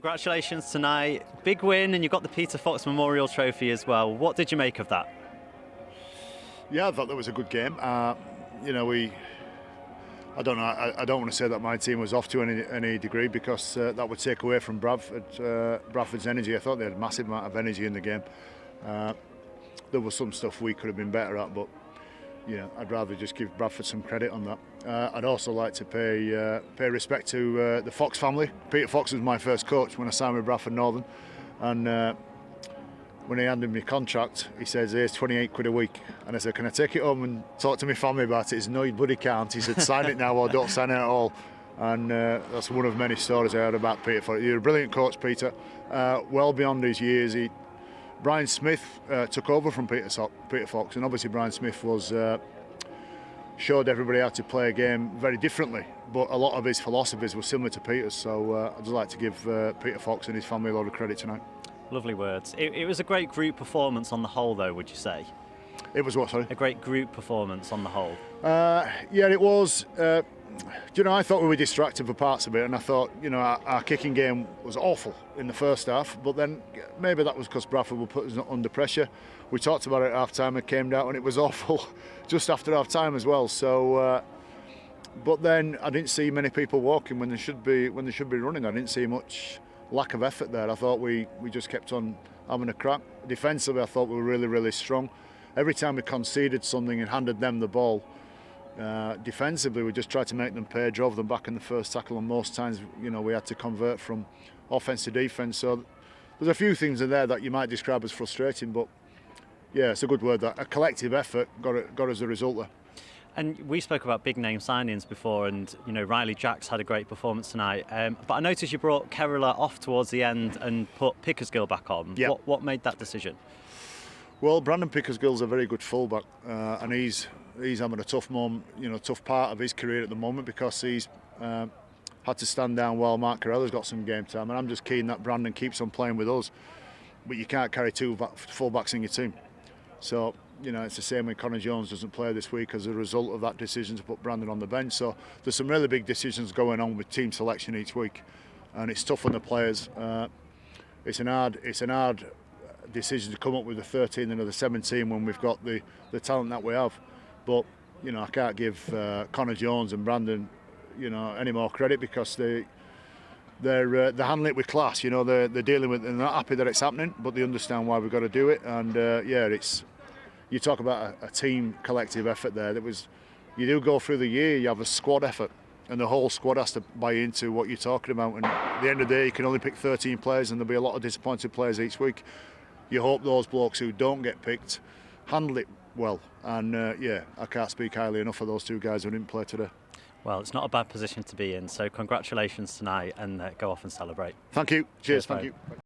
Congratulations tonight. Big win, and you got the Peter Fox Memorial Trophy as well. What did you make of that? Yeah, I thought that was a good game. I don't know. I don't want to say that my team was off to any degree, because that would take away from Bradford's energy. I thought they had a massive amount of energy in the game. There was some stuff we could have been better at, but I'd rather just give Bradford some credit on that. I'd also like to pay respect to the Fox family. Peter Fox was my first coach when I signed with Bradford Northern, and when he handed me a contract, he says, "Here's 28 quid a week." And I said, "Can I take it home and talk to my family about it?" He said, "No, you bloody can't." He said, "Sign it now or don't sign it at all." And that's one of many stories I heard about Peter Fox. You're a brilliant coach, Peter. Well beyond his years. Brian Smith took over from Peter Fox, and obviously Brian Smith showed everybody how to play a game very differently, but a lot of his philosophies were similar to Peter's. So I'd just like to give Peter Fox and his family a lot of credit tonight. Lovely words. It was a great group performance on the whole, though, would you say? It was what, sorry? A great group performance on the whole. Yeah, it was. I thought we were distracted for parts of it, and I thought, our kicking game was awful in the first half, but then maybe that was because Bradford were putting us under pressure. We talked about it at half-time, it came down, and it was awful just after half-time as well. So, but then I didn't see many people walking when they should be running. I didn't see much lack of effort there. I thought we just kept on having a crack. Defensively, I thought we were really, really strong. Every time we conceded something and handed them the ball, defensively we just tried to make them pay, drove them back in the first tackle, and most times we had to convert from offence to defence. So there's a few things in there that you might describe as frustrating, but yeah, it's a good word. That a collective effort got us the result there. And we spoke about big name signings before, and Riley Jacks had a great performance tonight. But I noticed you brought Kerala off towards the end and put Pickersgill back on. Yeah. What made that decision? Well, Brandon Pickersgill's a very good fullback, and he's having a tough moment, tough part of his career at the moment, because he's had to stand down while Mark Carella's got some game time. And I'm just keen that Brandon keeps on playing with us, but you can't carry two fullbacks in your team. So it's the same when Connor Jones doesn't play this week as a result of that decision to put Brandon on the bench. So there's some really big decisions going on with team selection each week, and it's tough on the players. It's an hard decision to come up with the 13 and the 17 when we've got the talent that we have. But I can't give Connor Jones and Brandon any more credit, because they're handling it with class. They're dealing with it. They're not happy that it's happening, but they understand why we've got to do it. And you talk about a team collective effort there. You do go through the year, you have a squad effort, and the whole squad has to buy into what you're talking about. And at the end of the day, you can only pick 13 players, and there'll be a lot of disappointed players each week. You hope those blokes who don't get picked handle it well. And I can't speak highly enough of those two guys who didn't play today. Well, it's not a bad position to be in, so congratulations tonight, and go off and celebrate. Thank you. Cheers. Thank you.